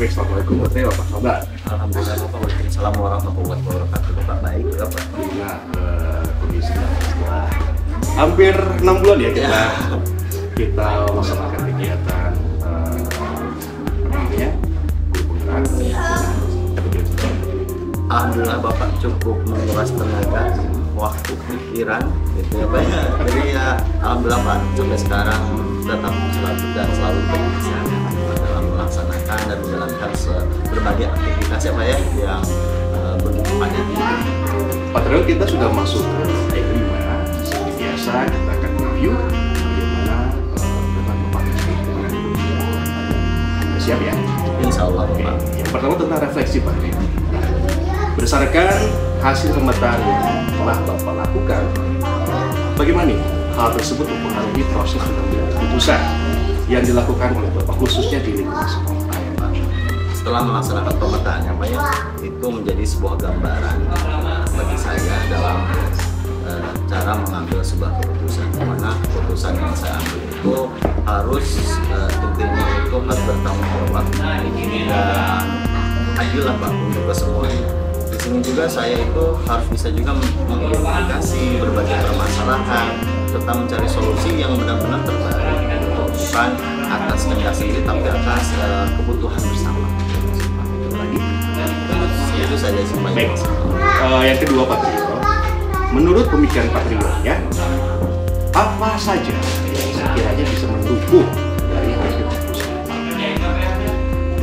Baik, assalamualaikum Patrio, apa kabar? Alhamdulillah Bapak, waalaikumsalam warahmatullahi wabarakatuh. Bapak baik, Bapak. Nah, kondisinya setelah hampir 6 bulan ya kita melaksanakan kegiatan namanya guru penggerak. Alhamdulillah Bapak cukup menguras tenaga, waktu, pikiran, gitu ya Pak. Jadi ya alhamdulillah Pak sampai sekarang tetap selalu berkesehatan dalam melaksanakan dan menjalankan berbagai aktivitas ya Pak ya yang begitu padat. Patrio, kita sudah masuk ke hari kelima. Seperti biasa kita akan review bagaimana dengan memperbaiki siap ya? Insya Allah Oke. Bapak. Yang pertama tentang refleksi Patrio. Berdasarkan hasil pemetaan yang telah Bapak lakukan, bagaimana nih hal tersebut mempengaruhi proses pengambilan keputusan yang dilakukan oleh Bapak khususnya di lingkungan sekolah? Setelah melaksanakan pemetaan ya Pak ya, itu menjadi sebuah gambaran bagi saya dalam cara mengambil sebuah keputusan, dimana keputusan yang saya ambil itu harus intinya itu harus bertanggung jawab dan adil lah Pak untuk kesemuanya. Di sini juga saya itu harus bisa juga mengidentifikasi berbagai permasalahan serta mencari solusi yang benar-benar terbaik, bukan atas kehendak sendiri tapi atas kebutuhan bersama. Lagi? Itu saja sih Pak. Baik. Yang kedua Patrio, menurut pemikiran Patrio ya, apa saja yang sekiranya bisa mendukung dari hasil keputusan?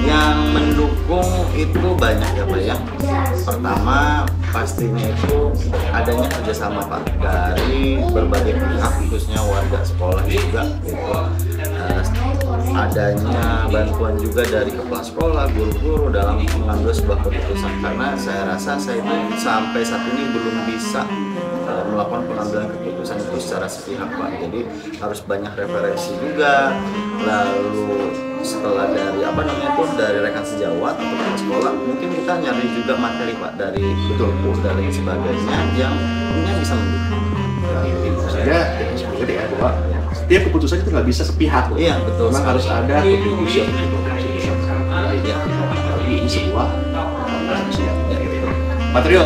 Yang mendukung itu banyak ya Pak ya. Pertama pastinya itu adanya kerjasama Pak dari berbagai pihak, khususnya warga sekolah juga gitu. Adanya bantuan juga dari kepala sekolah, guru-guru dalam mengambil sebuah keputusan, karena saya rasa saya itu sampai saat ini belum bisa melakukan pengambilan keputusan itu secara sepihak Pak. Jadi harus banyak referensi juga, lalu setelah dari dari rekan sejawat atau kepala sekolah, mungkin kita nyari juga materi Pak dari betul dari sebagainya yang punya bisa mendukung. Saja sebenarnya ya bahwa setiap keputusan itu nggak bisa sepihak. Iya betul. Memang harus ada kontribusi Iya. Tapi ini sebuah siap. Patrio,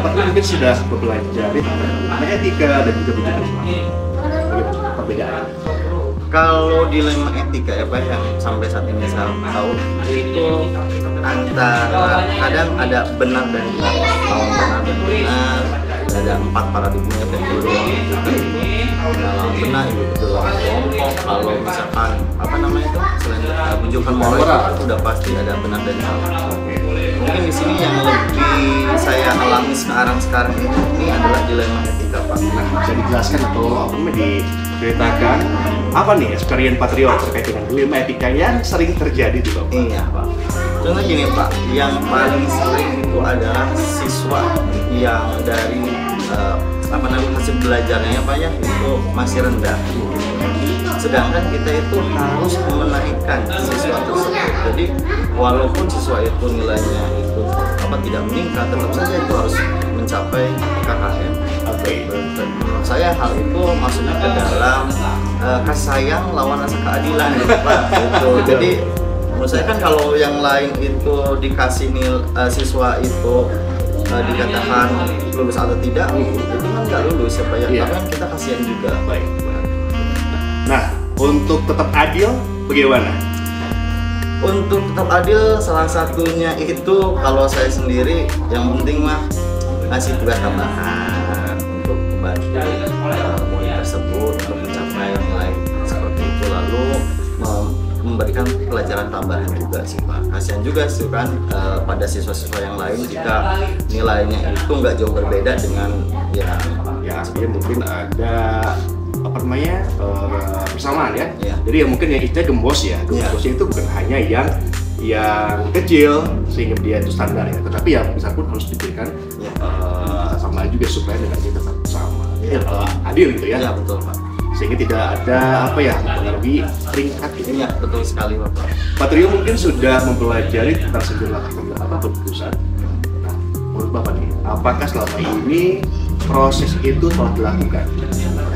Patrio mungkin sudah mempelajari tentang etika dan juga tuntutan Islam. Bagaimana perbedaan? Kalau dilema etika ya Pak yang sampai saat ini saya tahu itu antara kadang ada benar dan benar, lawan benar dan benar, ada 4 paradigma yang berulang dalam benar itu dalam kelompok. Kalau misalkan itu selain menunjukkan moral itu udah pasti ada benar dan salah. Mungkin di sini yang lebih saya alami sekarang ini adalah dilema etika Pak. Nah, bisa dijelaskan atau diceritakan apa nih experience Patrio terkait dengan dilema etika yang sering terjadi di Bapak? Iya Pak. Contohnya gini Pak, yang paling sering itu adalah siswa yang dari hasil belajarnya Pak ya itu masih rendah. Sedangkan kita itu harus menaikkan siswa tersebut. Jadi walaupun siswa itu nilainya itu tidak meningkat, tetap saja itu harus mencapai KKM. Menurut saya hal itu maksudnya ke dalam kasih sayang lawan rasa keadilan gitu Pak. Gitu. Jadi menurut saya kan kalau yang lain itu dikasih siswa itu dikatakan lulus atau tidak, itu kan nggak lulus ya Pak ya. Tapi kan kita kasihan juga. Baik. Nah, untuk tetap adil bagaimana? Untuk tetap adil salah satunya itu kalau saya sendiri yang penting mah ngasih tugas tambahan untuk membantu murid tersebut untuk mencapai nilai seperti itu, lalu memberikan pelajaran tambahan juga sih Pak. Kasihan juga sih kan pada siswa-siswa yang lain jika nilainya itu nggak jauh berbeda dengan ya mungkin ada persamaan ya. Jadi ya mungkin yang istilahnya gembos ya. Gembosnya itu bukan hanya yang kecil sehingga dia itu standar ya, tetapi yang besar pun harus diberikan sama juga supaya nilainya tetap sama. Adil gitu ya. Iya betul Pak. Sehingga tidak ada mempengaruhi peringkat gitu. Iya betul sekali Bapak. Patrio mungkin sudah mempelajari tentang sejumlah keputusan. Nah, menurut Bapak nih, apakah selama ini proses itu telah dilakukan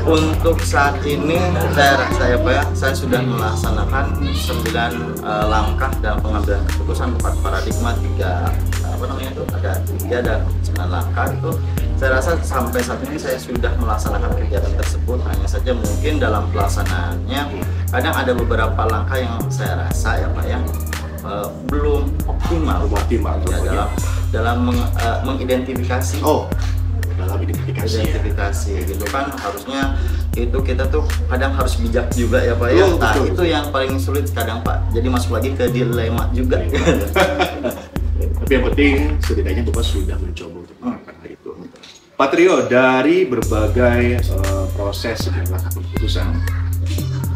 Untuk saat ini saya rasa ya Pak ya, saya sudah melaksanakan 9 langkah dalam pengambilan keputusan 4 paradigma, 3 apa namanya itu, ada 3 dan 9 langkah itu. Saya rasa sampai saat ini saya sudah melaksanakan kegiatan tersebut. Hanya saja mungkin dalam pelaksanaannya kadang ada beberapa langkah yang saya rasa ya Pak ya belum optimal ya, dalam mengidentifikasi. Dalam identifikasi gitu kan, harusnya itu kita tuh kadang harus bijak juga ya Pak ya. Nah, itu yang paling sulit kadang Pak, jadi masuk lagi ke dilema juga. Tapi yang penting setidaknya Bapak sudah mencoba untuk melakukan hal itu. Pak Trio, dari berbagai proses sejumlah keputusan,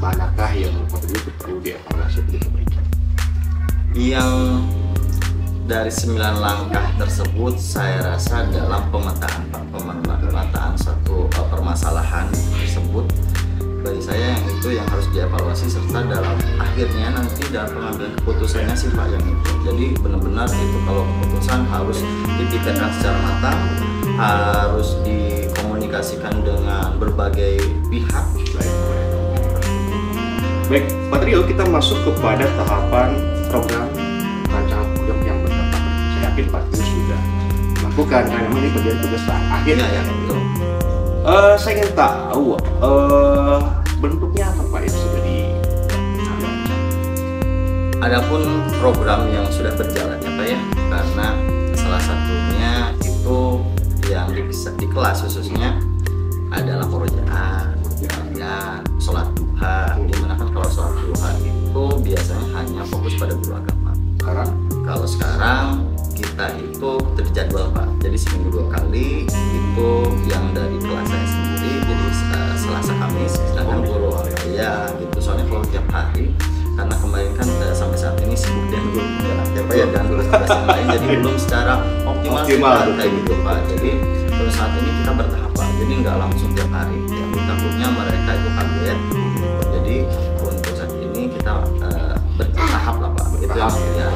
manakah yang Pak Trio perlu dievaluasi untuk diperbaiki? Yang dari 9 langkah tersebut saya rasa dalam pemetaan satu permasalahan tersebut, bagi saya yang itu yang harus dievaluasi, serta dalam akhirnya nanti dalam pengambilan keputusannya sih Pak yang itu. Jadi benar-benar itu kalau keputusan harus dipikirkan secara matang, harus dikomunikasikan dengan berbagai pihak. Baik, Pak Trio, kita masuk kepada tahapan program rancangan program yang berdampak. Saya yakin Pak Trio sudah melakukan, karena ini bagian tugas akhir ya. Saya ingin tahu bentuknya apa Pak yang sudah diambil. Adapun program yang sudah berjalan ya Pak ya, karena salah satunya itu yang di kelas khususnya adalah perojaan, dan sholat duha. Dimana kan kalau sholat duha itu biasanya hanya fokus pada guru agama. Kalau sekarang kita itu terjadwal Pak, jadi seminggu 2 kali itu yang dari kelas saya sendiri, jadi Selasa Kamis, sedangkan guru ya gitu. Soalnya kalau tiap hari, karena kemarin kan sampai saat ini sibuk dan dan tugas-tugas yang lain, jadi belum secara optimal kayak gitu Pak. Jadi terus saat ini kita bertahap Pak, jadi nggak langsung tiap hari ya, takutnya mereka itu kaget. Jadi untuk saat ini kita bertahap lah Pak, itu yang ya.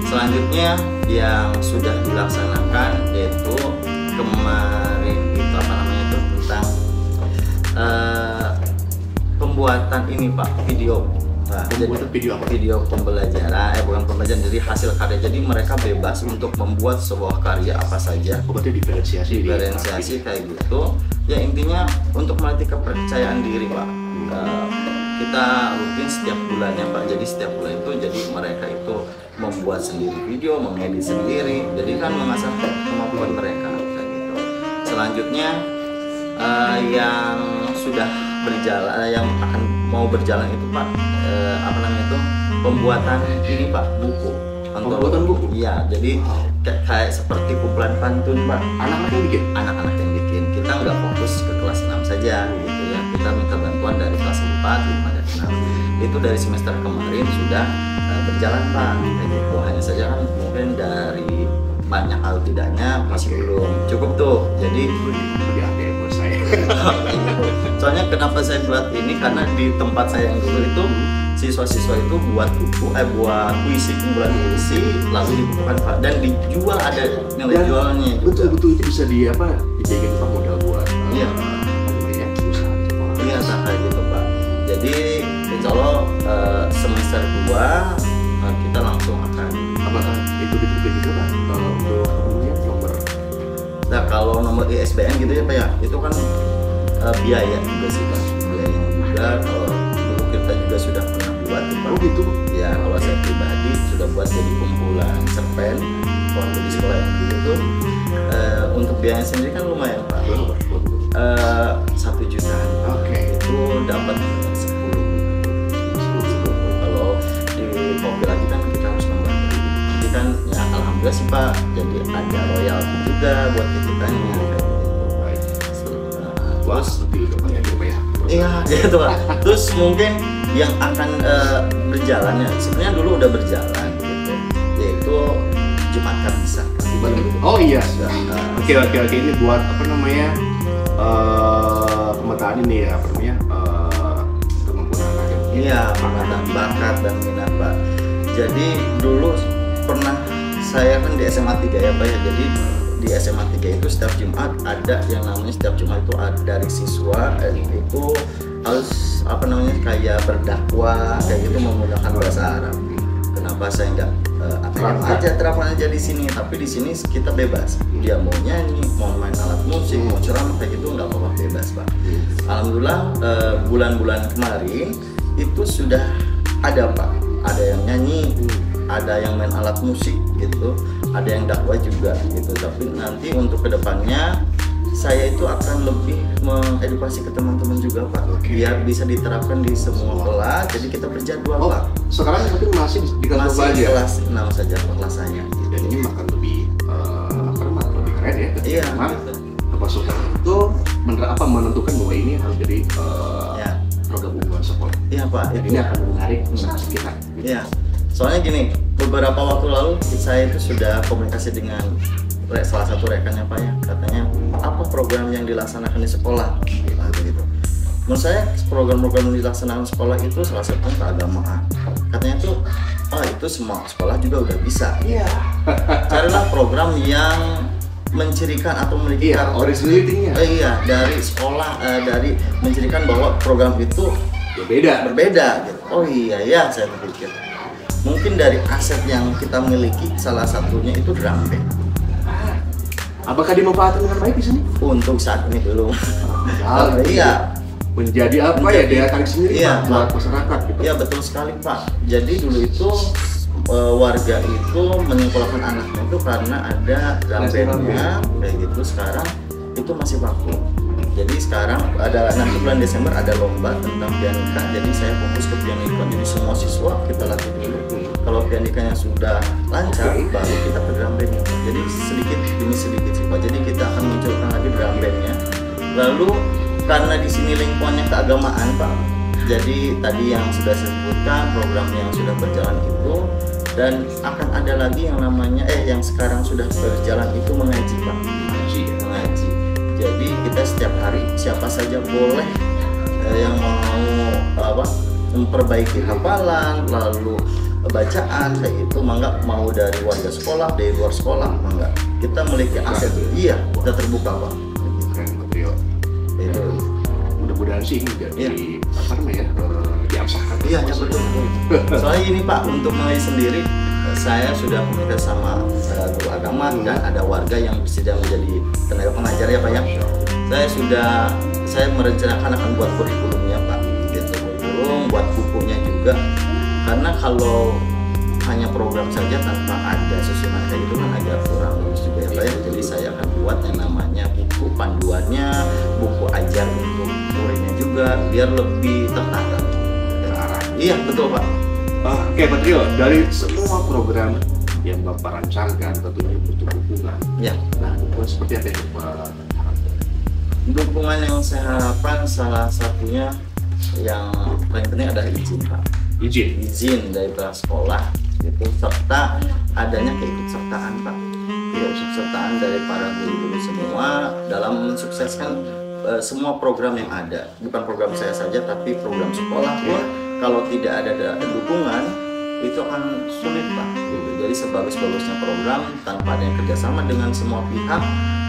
Selanjutnya yang sudah dilaksanakan yaitu kemarin itu apa namanya itu tentang pembuatan ini Pak, video. Nah, video pembelajaran, bukan pembelajaran, jadi hasil karya. Jadi mereka bebas untuk membuat sebuah karya apa saja. Berarti diferensiasi kayak gitu. Ya intinya untuk melatih kepercayaan diri Pak. Kita rutin setiap bulannya Pak. Jadi setiap bulan itu jadi mereka itu membuat sendiri video, mengedit sendiri. Jadi kan mengasah kemampuan mereka kayak gitu. Selanjutnya yang sudah berjalan, yang akan mau berjalan itu Pak, apa namanya itu, pembuatan ini Pak, buku. Pembuatan buku? Iya, jadi kayak seperti kumpulan pantun Pak. Anak-anak yang bikin? Anak-anak yang bikin. Kita nggak fokus ke kelas 6 saja gitu ya. Kita minta bantuan dari kelas 4, 5, dan 6. Itu dari semester kemarin sudah berjalan Pak. Kayak gitu. Hanya saja kan mungkin dari banyak hal tidaknya masih belum cukup tuh. Jadi soalnya kenapa saya buat ini, karena di tempat saya yang dulu itu siswa-siswa itu buat buku, buat puisi, kumpulan puisi, lalu dibukukan Pak, dan dijual, ada nilai jualnya. Betul itu bisa dijadikan Pak modal buat iya usaha. Iya kayak gitu Pak. Jadi insya Allah semester 2 kita langsung akan. Apakah itu diberikan juga Pak untuk nomor? Nah kalau nomor ISBN gitu ya Pak ya, itu kan biaya juga sih Pak, biaya juga. Kalau dulu kita juga sudah pernah buat Pak. Oh gitu? Ya kalau saya pribadi sudah buat jadi kumpulan cerpen waktu di sekolah yang dulu tuh. Untuk biaya sendiri kan lumayan Pak. 1 jutaan. Oke. Itu dapat 10. Kalau di kopi lagi kan kita harus nambah. Jadi kan ya alhamdulillah sih Pak, jadi ada royalti juga buat kitanya kayak gitu. Terus ya. Iya gitu Pak. Terus mungkin yang akan berjalan ya, sebenarnya dulu udah berjalan gitu, yaitu Jumat Kamis. Oh iya. Oke, ini buat apa namanya pemetaan ini ya, apa namanya kemampuan anak. Iya, pengembangan bakat dan minat Pak. Jadi dulu pernah saya kan di SMA 3 ya Pak ya, jadi di di SMA 3 itu setiap Jumat ada yang namanya setiap Jumat itu ada dari siswa itu harus kayak berdakwah kayak gitu menggunakan bahasa Arab. Kenapa saya nggak terapkan aja di sini, tapi di sini kita bebas, dia mau nyanyi, mau main alat musik, mau ceramah kayak gitu nggak apa-apa, bebas Pak. Alhamdulillah bulan-bulan kemarin itu sudah ada Pak, ada yang nyanyi, ada yang main alat musik gitu, ada yang dakwah juga gitu. Tapi nanti untuk kedepannya saya itu akan lebih mengedukasi ke teman-teman juga Pak, biar bisa diterapkan di semua kelas. Jadi kita berjadwal Pak. Sekarang tapi masih di kelas Masih aja. kelas 6 saja kelas saya. Dan ini makan lebih lebih keren ya. Iya. Bapak Sultan itu menentukan bahwa ini harus jadi Ya. program unggulan sekolah. Iya Pak. Dan ini akan menarik peserta kita. Iya. Soalnya gini, beberapa waktu lalu saya itu sudah komunikasi dengan salah satu rekannya Pak ya, katanya apa program yang dilaksanakan di sekolah gitu. Menurut saya program-program yang dilaksanakan sekolah itu salah satunya keagamaan. Katanya tuh, itu semua sekolah juga udah bisa. Iya. Carilah program yang mencirikan atau memiliki originality-nya. Iya, dari sekolah dari mencirikan bahwa program itu berbeda gitu. Oh iya ya, saya berpikir mungkin dari aset yang kita miliki salah satunya itu drum band. Apakah dimanfaatkan dengan baik di sini? Untuk saat ini belum. Iya. Menjadi apa ya daya tarik sendiri Iya, Pak, buat masyarakat gitu. Iya betul sekali Pak. Jadi dulu itu warga itu menyekolahkan anaknya itu karena ada drum bandnya kayak gitu. Sekarang itu masih vakum. Jadi sekarang ada nanti bulan Desember ada lomba tentang pianika. Jadi saya fokus ke pianika. Jadi semua siswa kita latih dulu. Kalau pianikanya sudah lancar, baru kita ke drum bandnya. Jadi sedikit demi sedikit sih Pak. Jadi kita akan munculkan lagi drum bandnya. Lalu karena di sini lingkungannya keagamaan Pak. Jadi tadi yang sudah saya sebutkan program yang sudah berjalan itu, dan akan ada lagi yang namanya yang sekarang sudah berjalan itu mengaji Pak. Mengaji. Jadi kita setiap hari siapa saja boleh yang mau memperbaiki hafalan, lalu bacaan kayak itu, mangga mau dari warga sekolah, dari luar sekolah, mangga. Kita memiliki aset. Iya, kita terbuka Pak. Keren Patrio. Itu. Mudah-mudahan sih ini jadi diabsahkan. Iya, betul. Soalnya ini Pak, untuk mengaji sendiri saya sudah komunikasi sama guru agama dan ada warga yang bersedia menjadi tenaga pengajar ya Pak ya. Saya merencanakan akan buat kurikulumnya Pak, gitu, kurikulum, buat bukunya juga. Karena kalau hanya program saja tanpa ada susunan kayak gitu kan agak kurang bagus juga ya Pak ya. Jadi saya akan buat yang namanya buku panduannya, buku ajar untuk muridnya juga, biar lebih tertata. Iya betul Pak. Oke Patrio, dari semua program yang Bapak rancangkan tentunya butuh dukungan. Ya. Nah, dukungan seperti apa yang Bapak harapkan? Dukungan yang saya harapkan salah satunya yang paling penting adalah izin Pak. Izin dari pihak sekolah itu, serta adanya keikutsertaan Pak. Keikutsertaan dari para guru-guru semua dalam mensukseskan semua program yang ada. Bukan program saya saja, tapi program sekolah pun kalau tidak ada dukungan itu akan sulit Pak. Jadi sebagus-bagusnya program tanpa ada yang kerjasama dengan semua pihak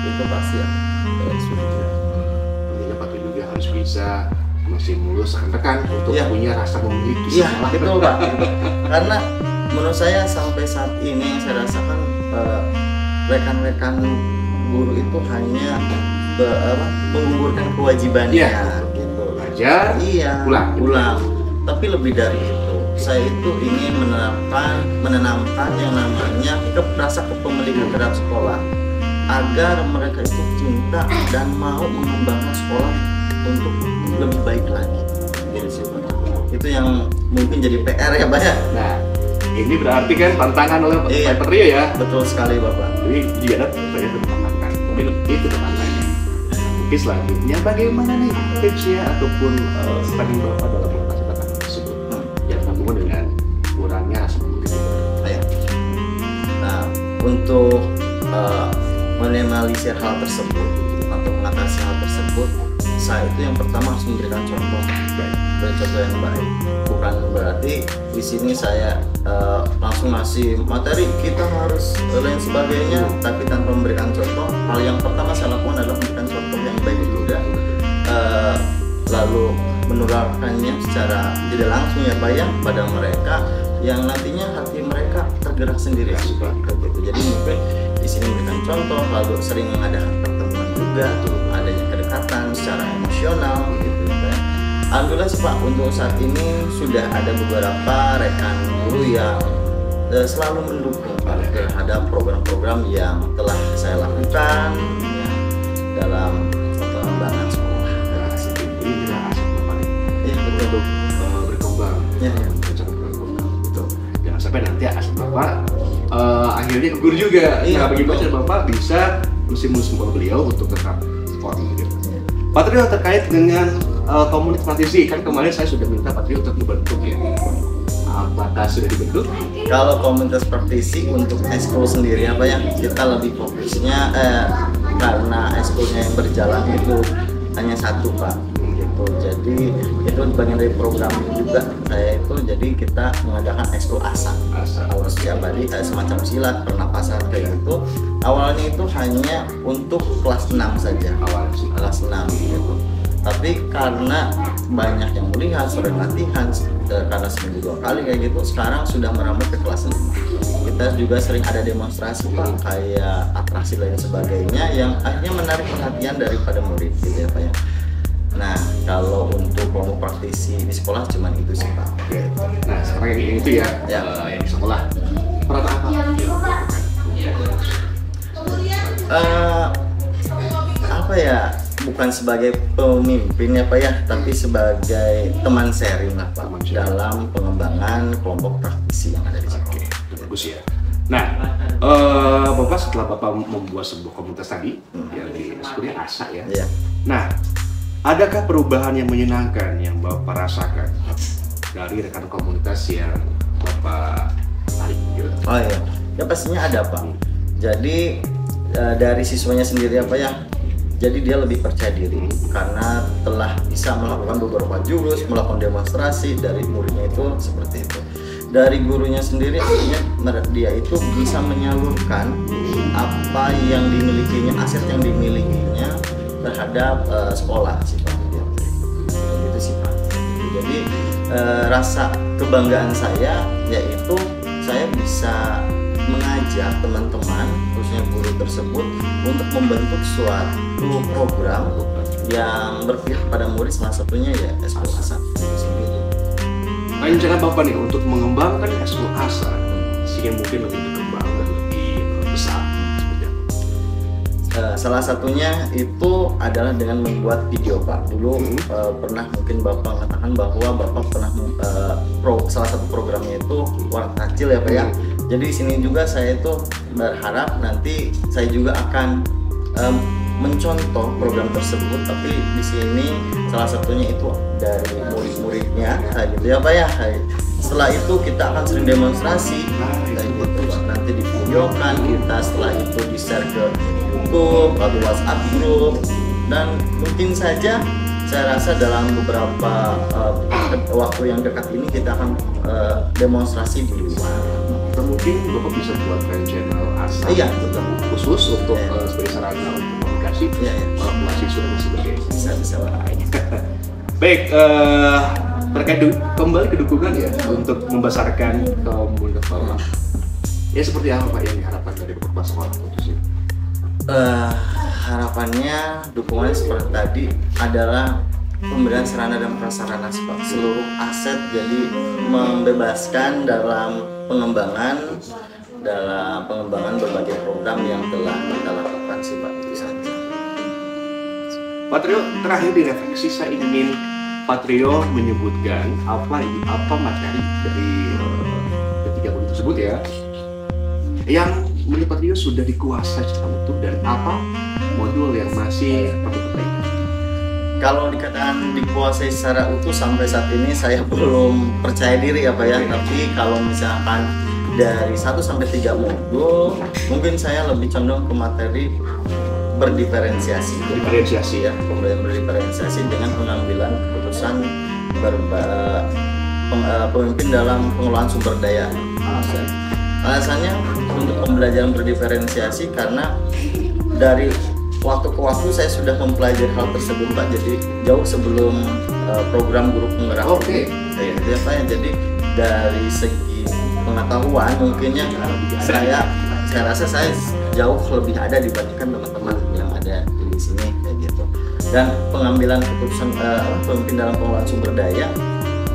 itu pasti akan sulit. Tentunya Patrio juga harus bisa masih mulus rekan untuk punya rasa memiliki. Iya betul Pak. Karena menurut saya sampai saat ini yang saya rasakan rekan-rekan guru itu hanya menggugurkan kewajibannya gitu. Belajar, pulang. Tapi lebih dari itu, saya itu ingin menanamkan yang namanya rasa kepemilikan terhadap sekolah, agar mereka itu cinta dan mau mengembangkan sekolah untuk lebih baik lagi. Jadi itu yang mungkin jadi PR ya Pak ya. Nah, ini berarti kan tantangan oleh Pak Patrio ya. Betul sekali Bapak. Jadi dia saya tantangan. Tapi itu tantangannya. Mungkin selanjutnya bagaimana nih tipsnya ataupun standing Bapak dalam mengatasi tantangan tersebut yang sambungan dengan kurangnya rasa memiliki. Nah, untuk meminimalisir hal tersebut atau mengatasi hal tersebut, usaha itu yang pertama harus memberikan contoh, beri contoh yang baik. Bukan berarti di sini saya langsung ngasih materi kita harus lain sebagainya, tapi tanpa memberikan contoh. Hal yang pertama saya lakukan adalah memberikan contoh yang baik juga, lalu menularkannya secara tidak langsung ya Pak ya pada mereka, yang nantinya hati mereka tergerak sendiri gitu. Jadi mungkin di sini memberikan contoh, lalu sering mengadakan pertemuan juga, adanya kedekatan secara emosional gitu ya. Alhamdulillah sih Pak, untuk saat ini sudah ada beberapa rekan guru yang selalu mendukung Pak terhadap program-program yang telah saya lakukan ya, dalam pengembangan sekolah. Ini adalah aset Bapak nih. Iya betul. Untuk berkembang. Ya, ya. Betul. Jangan sampai nanti aset Bapak akhirnya gugur juga. Iya, Nah, bagaimana betul. cara Bapak bisa musim-musim beliau untuk tetap perform gitu. Pak Trio, terkait dengan komunitas praktisi, kan kemarin saya sudah minta Pak Trio untuk membentuk ya. Apakah sudah dibentuk? Kalau komunitas praktisi untuk ekskul sendiri apa ya, kita lebih fokusnya karena ekskulnya yang berjalan itu hanya satu Pak gitu. Jadi itu bagian dari program juga saya itu, jadi kita mengadakan ekskul asa awal abadi kayak semacam silat, pernapasan kayak gitu. Awalnya itu hanya untuk kelas 6 saja, kelas 6 gitu. Tapi karena banyak yang melihat, sering latihan karena seminggu 2 kali kayak gitu, sekarang sudah merambah ke kelas 5. Kita juga sering ada demonstrasi Pak, kayak atraksi lain sebagainya yang akhirnya menarik perhatian daripada murid gitu ya Pak ya. Nah, kalau untuk kelompok praktisi di sekolah cuman itu sih Pak. Nah, sekarang yang itu ya, Ya. Yang di sekolah. Peran apa? Apa ya? Bukan sebagai pemimpin ya Pak ya, tapi sebagai teman sharing lah Pak dalam pengembangan kelompok praktisi yang ada di sini. Oke, itu bagus ya. Nah, Bapak setelah Bapak membuat sebuah komunitas tadi, yang di sekolah ASA ya. Iya. Nah, adakah perubahan yang menyenangkan yang Bapak rasakan dari rekan komunitas yang Bapak tarik gitu? Oh iya, ya pastinya ada Pak. Jadi dari siswanya sendiri apa ya? Jadi dia lebih percaya diri karena telah bisa melakukan beberapa jurus, melakukan demonstrasi. Dari muridnya itu seperti itu. Dari gurunya sendiri artinya dia itu bisa menyalurkan apa yang dimilikinya, aset yang dimilikinya terhadap sekolah sih Pak. Gitu sih Pak. Jadi rasa kebanggaan saya yaitu saya bisa mengajak teman-teman, khususnya guru tersebut, untuk membentuk suatu program yang berpihak pada murid, salah satunya ya ekskul ASA sendiri. Rencana Bapak nih untuk mengembangkan ekskul ASA sehingga mungkin lebih berkembang dan lebih besar. Salah satunya itu adalah dengan membuat video Pak. Dulu pernah mungkin Bapak mengatakan bahwa Bapak pernah salah satu programnya itu warna kecil ya Pak ya. Jadi di sini juga saya itu berharap nanti saya juga akan mencontoh program tersebut, tapi di sini salah satunya itu dari murid-muridnya gitu ya Pak ya. Setelah itu kita akan sering demonstrasi kayak gitu, nanti divideokan, kita setelah itu di-share ke YouTube atau WhatsApp group, dan mungkin saja saya rasa dalam beberapa waktu yang dekat ini kita akan demonstrasi di luar. Atau mungkin Bapak bisa buatkan channel ASA Iya, betul. khusus untuk Iya. sebagai sarana untuk komunikasi Iya, iya. mahasiswa dan sebagainya. Bisa Baik, terkait kembali ke dukungan ya untuk membesarkan komunitas Bapak. Ya seperti apa Pak yang diharapkan dari Bapak sekolah khususnya? Harapannya dukungan seperti tadi adalah pemberian sarana dan prasarana Pak, seluruh aset, jadi membebaskan dalam pengembangan berbagai program yang telah kita lakukan sih Pak, itu saja. Pak Trio, terakhir di refleksi saya ingin Pak Trio menyebutkan apa materi dari ketiga modul tersebut ya yang menurut Pak Trio sudah dikuasai secara utuh dan apa modul yang masih perlu diperbaiki. Kalau dikatakan dikuasai secara utuh sampai saat ini saya belum percaya diri ya Pak ya. Tapi kalau misalkan dari 1 sampai 3 modul, mungkin saya lebih condong ke materi berdiferensiasi. Diferensiasi ya. Pembelajaran berdiferensiasi dengan pengambilan keputusan pemimpin dalam pengelolaan sumber daya. Alasannya untuk pembelajaran berdiferensiasi karena dari waktu ke waktu saya sudah mempelajari hal tersebut Pak. Jadi jauh sebelum program guru penggerak. Oke. Ya Pak ya. Jadi dari segi pengetahuan mungkinnya saya rasa saya jauh lebih ada dibandingkan teman-teman yang ada di sini kayak gitu. Dan pengambilan keputusan pemimpin dalam pengelolaan sumber daya,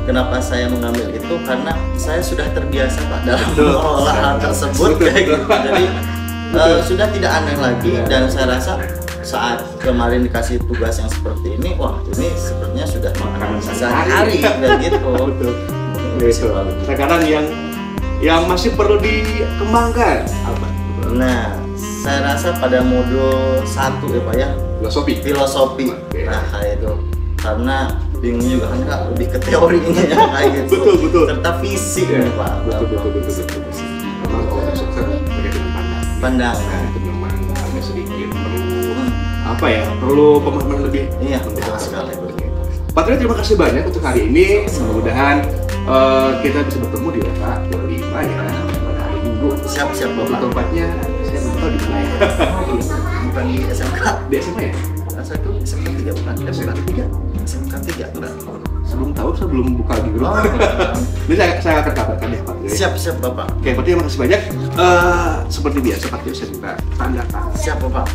kenapa saya mengambil itu karena saya sudah terbiasa Pak dalam mengelola hal tersebut kayak gitu. Jadi sudah tidak aneh lagi dan saya rasa saat kemarin dikasih tugas yang seperti ini, wah ini sepertinya sudah makanan sehari-hari kayak gitu. Betul. Sekarang yang masih perlu dikembangkan apa? Nah, saya rasa pada modul 1 ya Pak ya, filosofi. Okay. Nah, kayak itu. Karena bingung juga kan Kak, lebih ke teorinya ya kayak gitu. Betul. Serta fisik nih Pak. Betul. Memang kalau besok kan berkaitan pandangan. Nah, itu memang agak sedikit perlu pemahaman lebih. Iya, betul sekali. Pak Tri, terima kasih banyak untuk hari ini. Mudah-mudahan kita bisa bertemu di level 25 ya pada hari Minggu. Siap Untuk Bapak. tempatnya saya belum tahu di mana ya. Bukan di SMK. Di SMA ya? Saya itu SMK 3 bukan? SMK 3? SMK 3 enggak. Saya belum buka di grup. Ini saya akan kabarkan ya Pak Tri. Siap Bapak. Oke, Pak Tri, terima kasih banyak. Seperti biasa Pak Tri, saya minta tanda tangan. Siap Bapak.